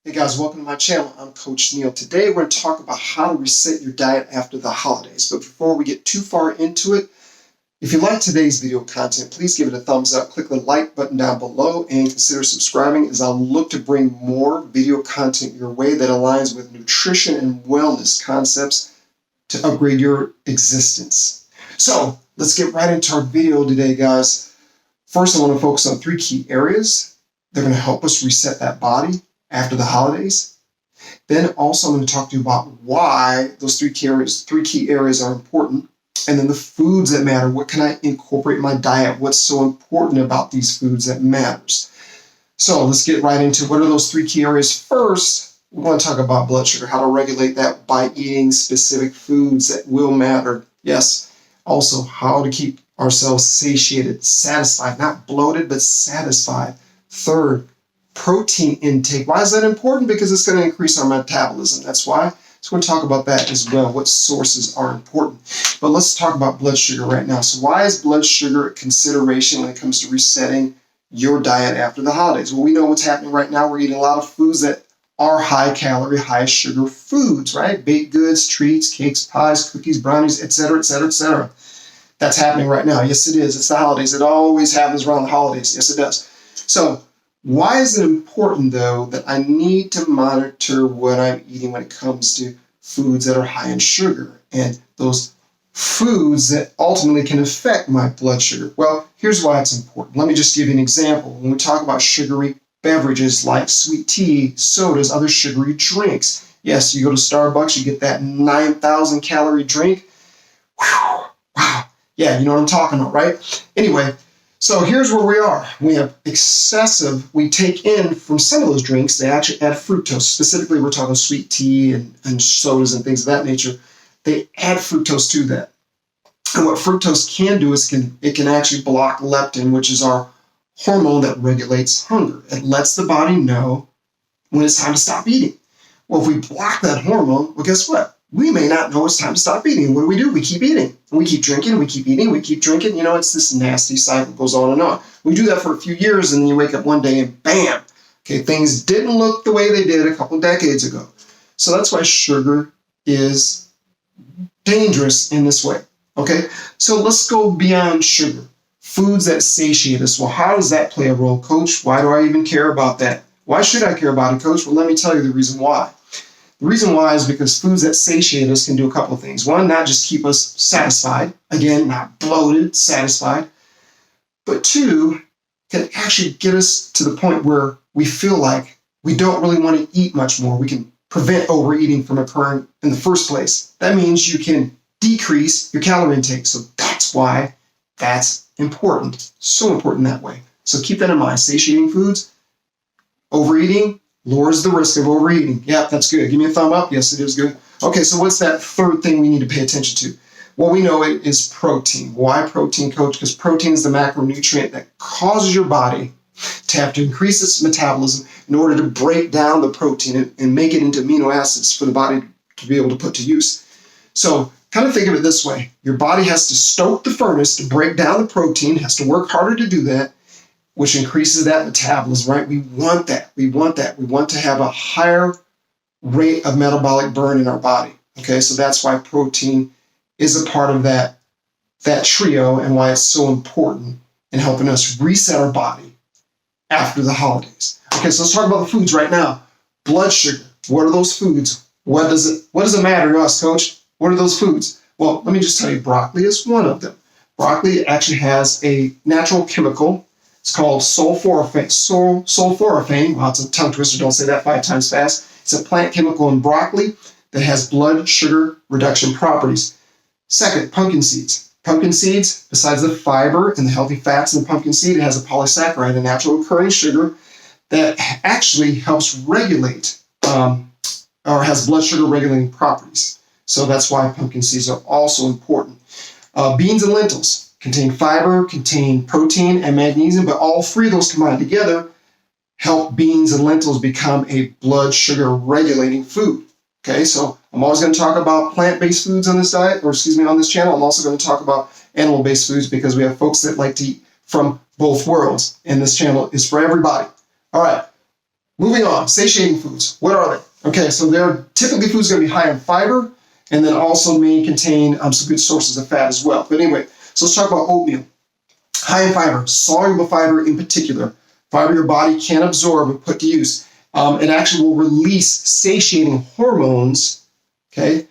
Hey guys, welcome to my channel. I'm Coach Neil. Today we're going to talk about how to reset your diet after the holidays. But before we get too far into it, if you like today's video content, please give it a thumbs up, click the like button down below, and consider subscribing as I'll look to bring more video content your way that aligns with nutrition and wellness concepts to upgrade your existence. So let's get right into our video today, guys. First, I want to focus on 3 key areas. They're going to help us reset that body after the holidays. Then also I'm going to talk to you about why those 3 key areas are important. And then the foods that matter. What can I incorporate in my diet? What's so important about these foods that matters? So let's get right into what are those 3 key areas. First, we want to talk about blood sugar, how to regulate that by eating specific foods that will matter. Yes. Also, how to keep ourselves satiated, satisfied, not bloated, but satisfied. Third, protein intake. Why is that important? Because it's going to increase our metabolism. That's why. So we're going to talk about that as well, what sources are important. But let's talk about blood sugar right now. So why is blood sugar a consideration when it comes to resetting your diet after the holidays? Well, we know what's happening right now. We're eating a lot of foods that are high calorie, high sugar foods, right? Baked goods, treats, cakes, pies, cookies, brownies, etc., etc., etc. That's happening right now. Yes, it is. It's the holidays. It always happens around the holidays. Yes, it does. So why is it important, though, that I need to monitor what I'm eating when it comes to foods that are high in sugar and those foods that ultimately can affect my blood sugar? Well, here's why it's important. Let me just give you an example. When we talk about sugary beverages like sweet tea, sodas, other sugary drinks. Yes, you go to Starbucks, you get that 9,000 calorie drink. Whew, wow. Yeah, you know what I'm talking about, right? Anyway, so here's where we are. We have we take in from some of those drinks, they actually add fructose. Specifically, we're talking sweet tea and sodas and things of that nature. They add fructose to that. And what fructose can do is it can actually block leptin, which is our hormone that regulates hunger. It lets the body know when it's time to stop eating. Well, if we block that hormone, well, guess what? We may not know it's time to stop eating. What do? We keep eating. We keep drinking. We keep eating. We keep drinking. You know, it's this nasty cycle goes on and on. We do that for a few years, and then you wake up one day and bam, okay, things didn't look the way they did a couple decades ago. So that's why sugar is dangerous in this way. Okay, so let's go beyond sugar. Foods that satiate us. Well, how does that play a role, Coach? Why do I even care about that? Why should I care about it, Coach? Well, let me tell you the reason why. The reason why is because foods that satiate us can do a couple of things. One, not just keep us satisfied. Again, not bloated, satisfied. But 2, can actually get us to the point where we feel like we don't really want to eat much more. We can prevent overeating from occurring in the first place. That means you can decrease your calorie intake. So that's why that's important. So important that way. So keep that in mind. Satiating foods, overeating, lowers the risk of overeating. Yeah, that's good. Give me a thumb up. Yes, it is good. Okay, so what's that third thing we need to pay attention to? Well, we know it is protein. Why protein, Coach? Because protein is the macronutrient that causes your body to have to increase its metabolism in order to break down the protein and make it into amino acids for the body to be able to put to use. So kind of think of it this way. Your body has to stoke the furnace to break down the protein, has to work harder to do that, which increases that metabolism, right? We want that. We want that. We want to have a higher rate of metabolic burn in our body. Okay, so that's why protein is a part of that trio and why it's so important in helping us reset our body after the holidays. Okay, so let's talk about the foods right now. Blood sugar. What are those foods? What does it matter to us, Coach? What are those foods? Well, let me just tell you, broccoli is one of them. Broccoli actually has a natural chemical. It's called sulforaphane. Wow, it's a tongue twister. Don't say that 5 times fast. It's a plant chemical in broccoli that has blood sugar reduction properties. Second, pumpkin seeds. Pumpkin seeds, besides the fiber and the healthy fats in the pumpkin seed, it has a polysaccharide, a natural occurring sugar that actually helps regulate or has blood sugar regulating properties. So that's why pumpkin seeds are also important. Beans and lentils contain fiber, contain protein and magnesium, but all 3 of those combined together help beans and lentils become a blood sugar regulating food. Okay, so I'm always going to talk about plant-based foods on this diet, on this channel. I'm also going to talk about animal-based foods because we have folks that like to eat from both worlds, and this channel is for everybody. All right, Moving on, satiating foods. What are they? Okay, so they're typically foods going to be high in fiber and then also may contain some good sources of fat as well. But anyway, so let's talk about oatmeal. High in fiber, soluble fiber in particular, fiber your body can absorb and put to use. It actually will release satiating hormones, okay,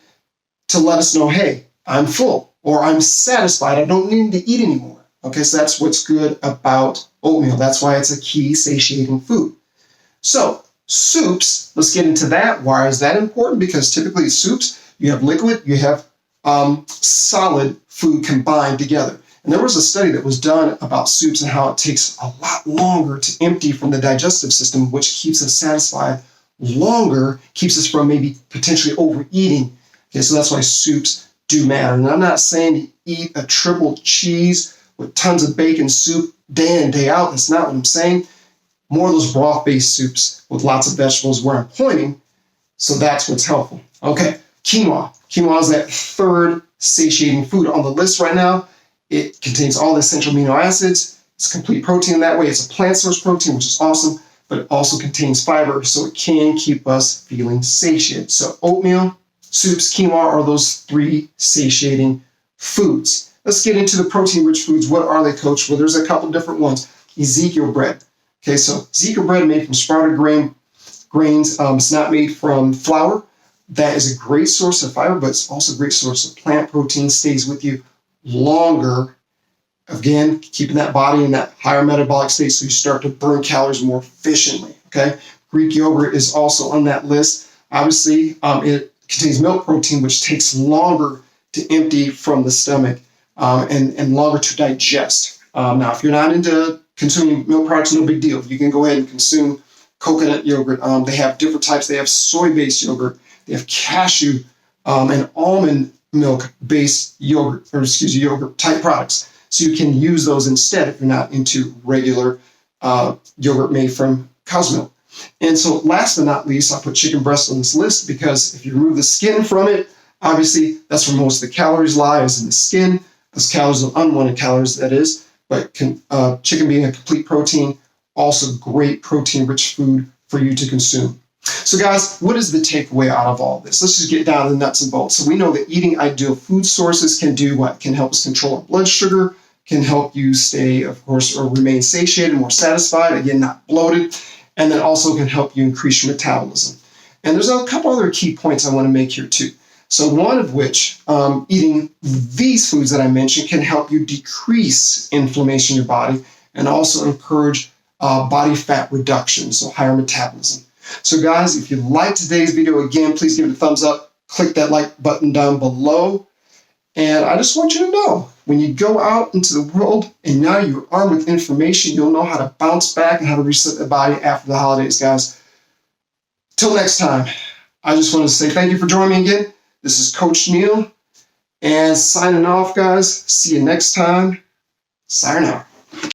to let us know, hey, I'm full or I'm satisfied. I don't need to eat anymore. Okay, so that's what's good about oatmeal. That's why it's a key satiating food. So soups, let's get into that. Why is that important? Because typically soups, you have liquid, you have solid food combined together. And there was a study that was done about soups and how it takes a lot longer to empty from the digestive system, which keeps us satisfied longer, keeps us from maybe potentially overeating. Okay, so that's why soups do matter. And I'm not saying to eat a triple cheese with tons of bacon soup day in, day out. That's not what I'm saying. More of those broth-based soups with lots of vegetables where I'm pointing. So that's what's helpful. Okay, quinoa. Quinoa is that third satiating food on the list right now. It contains all the essential amino acids. It's complete protein that way. It's a plant source protein, which is awesome, but it also contains fiber, so it can keep us feeling satiated. So oatmeal, soups, quinoa are those three satiating foods. Let's get into the protein-rich foods. What are they, Coach? Well, there's a couple different ones. Ezekiel bread. Okay, so Ezekiel bread made from sprouted grains. It's not made from flour. That is a great source of fiber, but it's also a great source of plant protein. Stays with you longer. Again, keeping that body in that higher metabolic state so you start to burn calories more efficiently. Okay, Greek yogurt is also on that list. Obviously, it contains milk protein, which takes longer to empty from the stomach and longer to digest. Now, if you're not into consuming milk products, no big deal. You can go ahead and consume coconut yogurt. They have different types. They have soy-based yogurt. They have cashew and almond milk-based yogurt type products. So you can use those instead if you're not into regular yogurt made from cow's milk. And so last but not least, I'll put chicken breast on this list because if you remove the skin from it, obviously that's where most of the calories lie, is in the skin. Those calories are unwanted calories, that is. But chicken being a complete protein, also great protein-rich food for you to consume. So guys, what is the takeaway out of all this? Let's just get down to the nuts and bolts. So we know that eating ideal food sources can do what? Can help us control our blood sugar, can help you stay, of course, or remain satiated, more satisfied, again, not bloated, and then also can help you increase your metabolism. And there's a couple other key points I want to make here too. So one of which, eating these foods that I mentioned can help you decrease inflammation in your body and also encourage body fat reduction, so higher metabolism. So guys, if you liked today's video, again, please give it a thumbs up, click that like button down below. And I just want you to know, when you go out into the world and now you're armed with information, you'll know how to bounce back and how to reset the body after the holidays, guys. Till next time, I just want to say thank you for joining me again. This is Coach Neil, and signing off, guys. See you next time. Sayonara.